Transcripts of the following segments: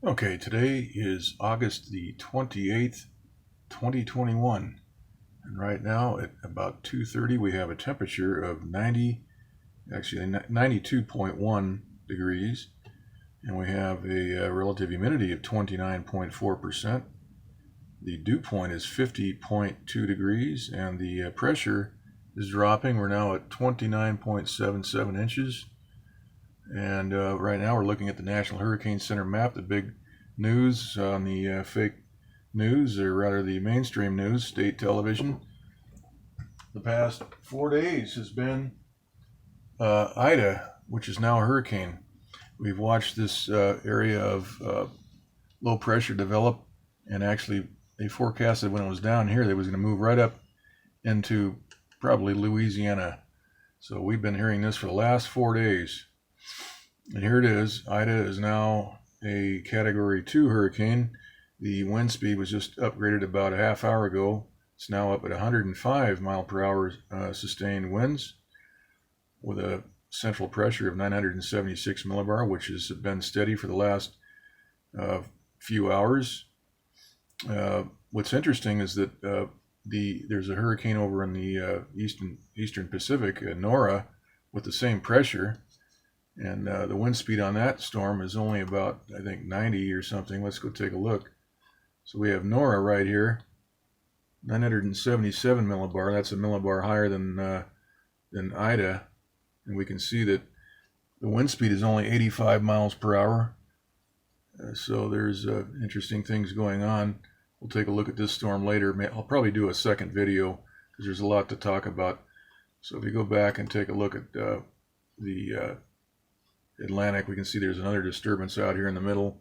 Okay, today is August the 28th, 2021, and right now at about 2:30 we have a temperature of 92.1 degrees, and we have a relative humidity of 29.4%. The dew point is 50.2 degrees, and the pressure is dropping. We're now at 29.77 inches. And right now we're looking at the National Hurricane Center map. The big news on the fake news, or rather the mainstream news, state television, the past 4 days has been Ida, which is now a hurricane. We've watched this area of low pressure develop, and actually they forecasted when it was down here that it was going to move right up into probably Louisiana. So we've been hearing this for the last 4 days. And here it is. Ida is now a Category 2 hurricane. The wind speed was just upgraded about a half hour ago. It's now up at 105 mile per hour sustained winds with a central pressure of 976 millibar, which has been steady for the last few hours. What's interesting is that there's a hurricane over in the eastern Pacific, Nora, with the same pressure. And the wind speed on that storm is only about, I think, 90 or something. Let's go take a look. So we have Nora right here, 977 millibar. That's a millibar higher than Ida. And we can see that the wind speed is only 85 miles per hour. So there's interesting things going on. We'll take a look at this storm later. I'll probably do a second video because there's a lot to talk about. So if you go back and take a look at the Atlantic, we can see there's another disturbance out here in the middle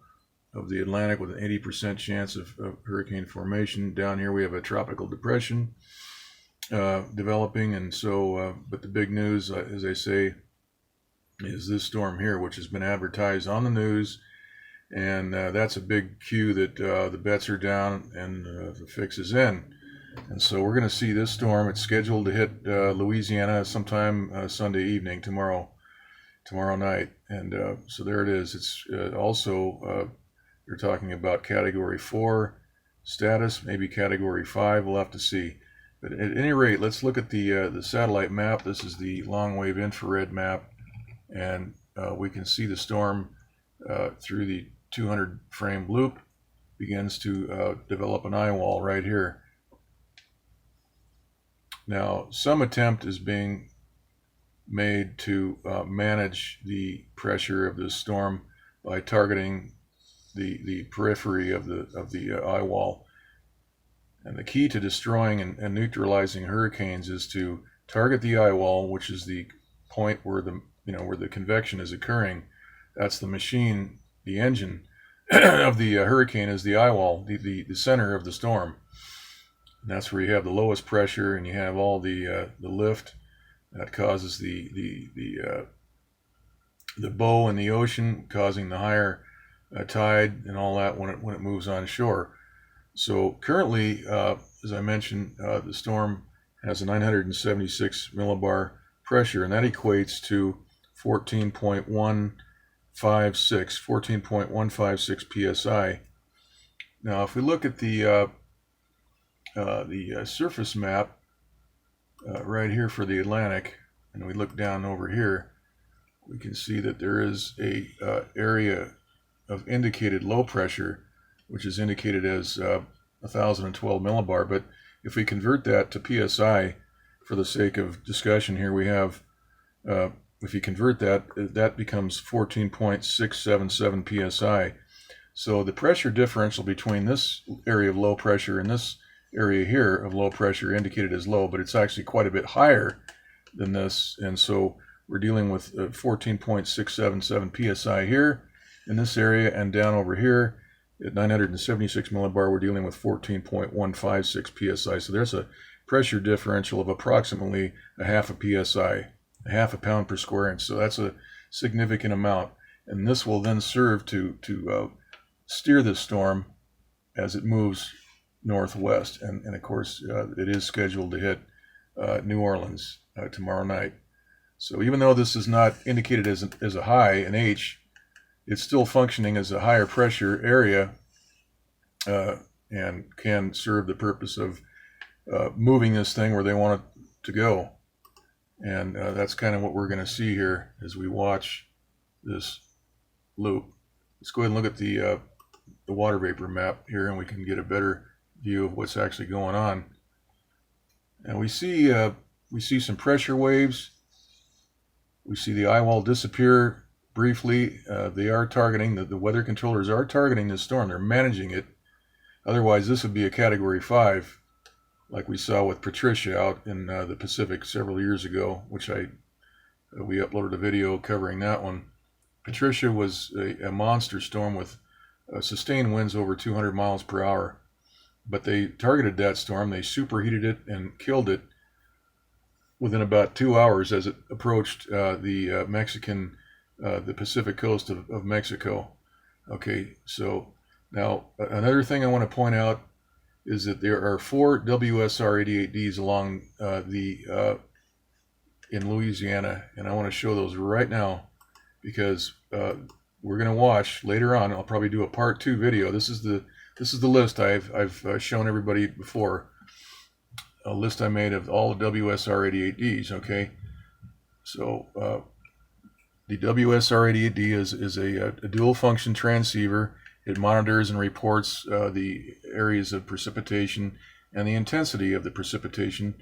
of the Atlantic with an 80% chance of hurricane formation. Down here we have a tropical depression developing, and so but the big news, as I say, is this storm here, which has been advertised on the news, and that's a big cue that the bets are down and the fix is in. And so we're going to see this storm. It's scheduled to hit Louisiana sometime Sunday evening, tomorrow night. And so there it is. It's also you're talking about Category 4 status, maybe Category 5. We'll have to see. But at any rate, let's look at the satellite map. This is the long wave infrared map, and we can see the storm through the 200 frame loop begins to develop an eye wall right here. Now, some attempt is being made to manage the pressure of this storm by targeting the periphery of the eye wall. And the key to destroying and neutralizing hurricanes is to target the eye wall, which is the point where the convection is occurring. That's the machine, the engine of the hurricane is the eye wall, the center of the storm. And that's where you have the lowest pressure, and you have all the lift that causes the bow in the ocean, causing the higher tide and all that when it moves on shore. So currently, as I mentioned, the storm has a 976 millibar pressure, and that equates to 14.156 psi. Now, if we look at the surface map right here for the Atlantic, and we look down over here, we can see that there is a area of indicated low pressure, which is indicated as 1012 millibar. But if we convert that to psi for the sake of discussion here, we have if you convert that becomes 14.677 psi. So the pressure differential between this area of low pressure and this area here of low pressure indicated as low, but it's actually quite a bit higher than this. And so we're dealing with 14.677 psi here in this area, and down over here at 976 millibar we're dealing with 14.156 psi. So there's a pressure differential of approximately a half a psi, a half a pound per square inch. So that's a significant amount, and this will then serve to steer the storm as it moves northwest. And of course it is scheduled to hit New Orleans tomorrow night. So even though this is not indicated as a high, an H, it's still functioning as a higher pressure area and can serve the purpose of moving this thing where they want it to go. And that's kind of what we're going to see here as we watch this loop. Let's go ahead and look at the water vapor map here, and we can get a better view of what's actually going on. And we see some pressure waves. We see the eye wall disappear briefly. They are targeting, the weather controllers are targeting this storm. They're managing it. Otherwise, this would be a Category 5, like we saw with Patricia out in the Pacific several years ago, which we uploaded a video covering that one. Patricia was a monster storm with sustained winds over 200 miles per hour. But they targeted that storm. They superheated it and killed it within about 2 hours as it approached the Pacific coast of Mexico. Okay, so now another thing I want to point out is that there are 4 WSR-88Ds along in Louisiana, and I want to show those right now because we're going to watch later on. I'll probably do a part 2 video. This is the list I've shown everybody before. A list I made of all the WSR-88Ds. Okay, so the WSR-88D is a dual function transceiver. It monitors and reports the areas of precipitation and the intensity of the precipitation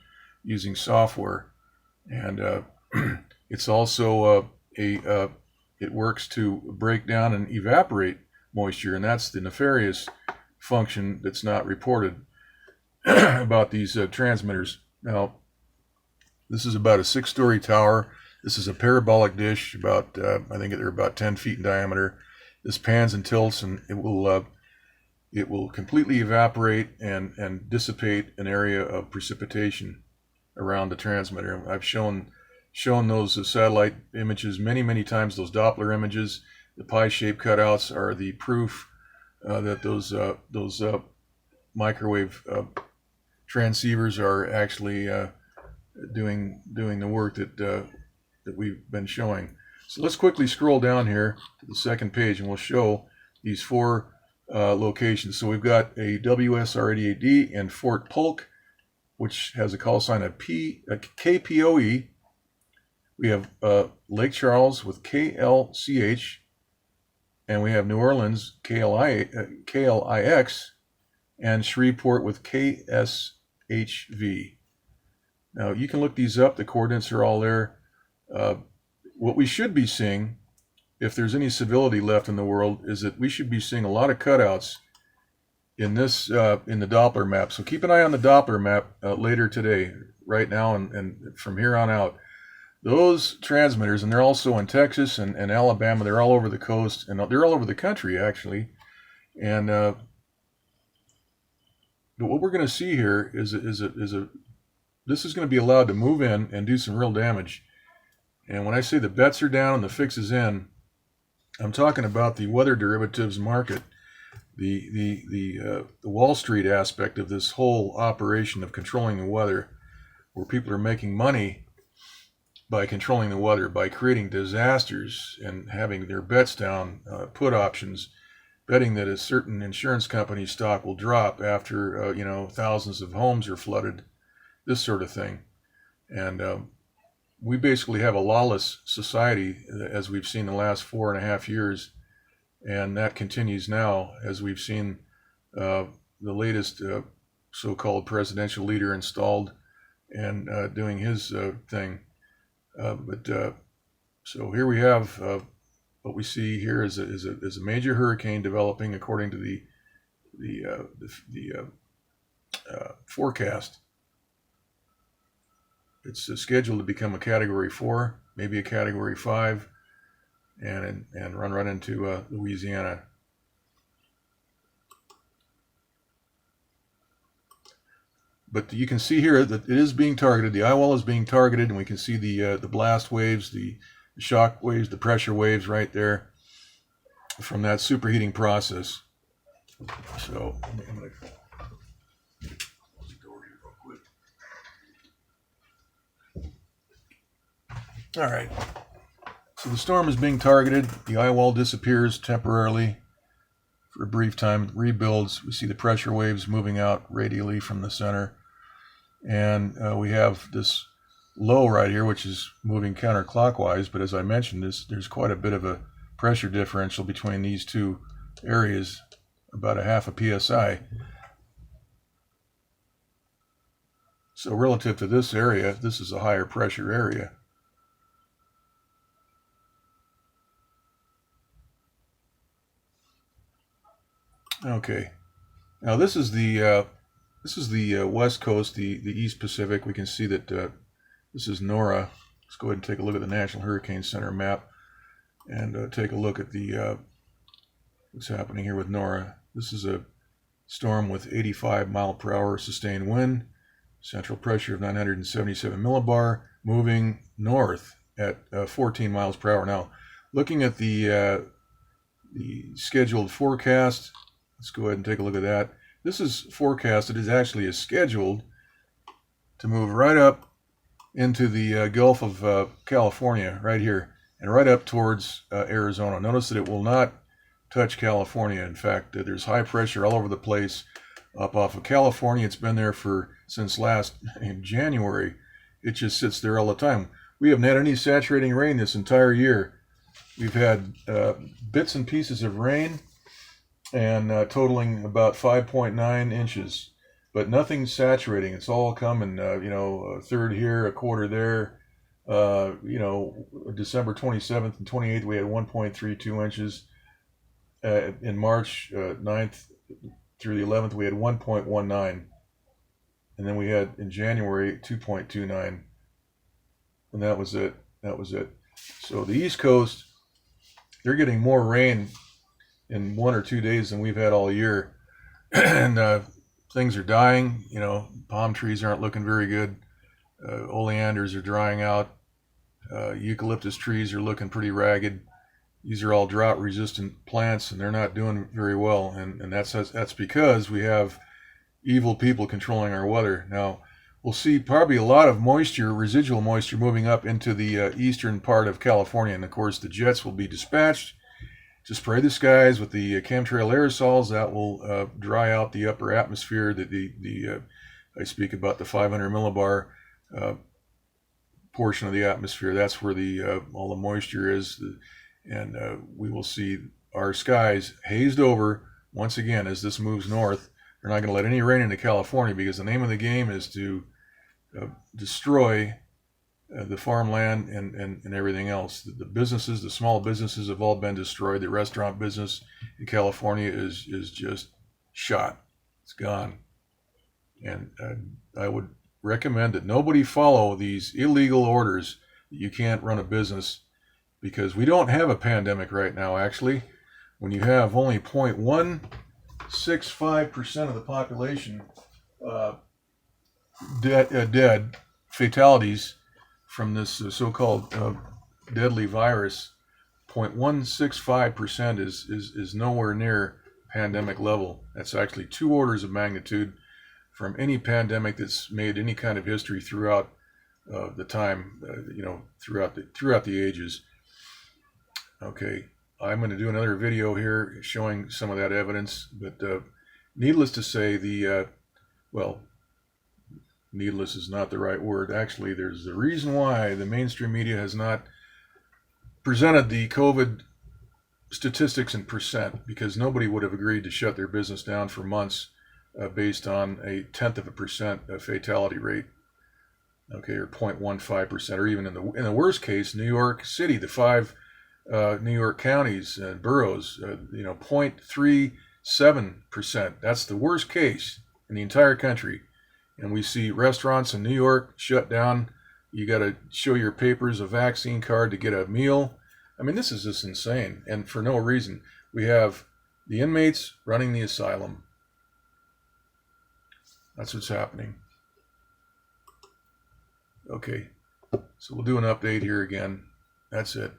using software. And it's also it works to break down and evaporate moisture, and that's the nefarious function that's not reported about these transmitters. Now, this is about a 6-story tower. This is a parabolic dish, about I think they're about 10 feet in diameter. This pans and tilts, and it will completely evaporate and dissipate an area of precipitation around the transmitter. I've shown those satellite images many times. Those Doppler images, the pie-shaped cutouts are the proof that those microwave transceivers are actually doing the work that we've been showing. So let's quickly scroll down here to the second page, and we'll show these 4 locations. So we've got a WSR-88D in Fort Polk, which has a call sign of KPOE. We have Lake Charles with KLCH, and we have New Orleans KLIX, and Shreveport with KSHV. Now you can look these up. The coordinates are all there. What we should be seeing, if there's any civility left in the world, is that we should be seeing a lot of cutouts in this in the Doppler map. So keep an eye on the Doppler map later today, right now, and from here on out. Those transmitters, and they're also in Texas and Alabama. They're all over the coast, and they're all over the country actually. And but what we're going to see here is this is going to be allowed to move in and do some real damage. And when I say the bets are down and the fix is in, I'm talking about the weather derivatives market, the Wall Street aspect of this whole operation of controlling the weather, where people are making money by controlling the weather, by creating disasters and having their bets down, put options, betting that a certain insurance company stock will drop after thousands of homes are flooded, this sort of thing. And we basically have a lawless society, as we've seen the last 4.5 years, and that continues now as we've seen the latest so-called presidential leader installed and doing his thing. So here we have what we see here is a major hurricane developing according to the forecast. It's scheduled to become a Category 4, maybe a Category 5, and run right into Louisiana. But you can see here that it is being targeted. The eye wall is being targeted, and we can see the blast waves, the shock waves, the pressure waves right there from that superheating process. So I'm going to close the door here real quick. All right. So the storm is being targeted. The eye wall disappears temporarily for a brief time, rebuilds. We see the pressure waves moving out radially from the center. And we have this low right here, which is moving counterclockwise. But as I mentioned, there's quite a bit of a pressure differential between these two areas, about a half a psi. So relative to this area, this is a higher pressure area. Okay, now this is the west coast, the East Pacific. We can see that this is Nora. Let's go ahead and take a look at the National Hurricane Center map and take a look at the what's happening here with Nora. This is a storm with 85 mile per hour sustained wind, central pressure of 977 millibar, moving north at 14 miles per hour. Now, looking at the scheduled forecast. Let's go ahead and take a look at that. This is forecasted. It actually is scheduled to move right up into the Gulf of California, right here, and right up towards Arizona. Notice that it will not touch California. In fact, there's high pressure all over the place up off of California. It's been there since last in January. It just sits there all the time. We haven't had any saturating rain this entire year. We've had bits and pieces of rain, and totaling about 5.9 inches, but nothing saturating. It's all coming, a third here, a quarter there. December 27th and 28th, we had 1.32 inches. In March 9th through the 11th, we had 1.19. And then we had in January 2.29. And that was it. So the East Coast, they're getting more rain in 1 or 2 days than we've had all year. And things are dying. Palm trees aren't looking very good. Oleanders are drying out. Eucalyptus trees are looking pretty ragged. These are all drought resistant plants, and they're not doing very well. And that's because we have evil people controlling our weather. Now, we'll see probably a lot of moisture, residual moisture, moving up into the eastern part of California. And of course, the jets will be dispatched to spray the skies with the chemtrail aerosols. That will dry out the upper atmosphere. I speak about the 500 millibar portion of the atmosphere. That's where all the moisture is, and we will see our skies hazed over once again as this moves north. They're not going to let any rain into California because the name of the game is to destroy the farmland and everything else. The businesses, the small businesses have all been destroyed. The restaurant business in California is just shot. It's gone. And I would recommend that nobody follow these illegal orders that you can't run a business, because we don't have a pandemic right now, actually. When you have only 0.165% of the population dead, fatalities from this so-called deadly virus, 0.165% is nowhere near pandemic level. That's actually 2 orders of magnitude from any pandemic that's made any kind of history throughout the time, throughout the ages. Okay, I'm going to do another video here showing some of that evidence, but needless to say, needless is not the right word. Actually, there's the reason why the mainstream media has not presented the COVID statistics in percent, because nobody would have agreed to shut their business down for months based on a 0.1% fatality rate. Okay, or 0.15%, or even in the worst case, New York City, the 5 New York counties and boroughs, 0.37%. That's the worst case in the entire country. And we see restaurants in New York shut down. You got to show your papers, a vaccine card to get a meal. I mean, this is just insane, and for no reason. We have the inmates running the asylum. That's what's happening. Okay, so we'll do an update here again. That's it.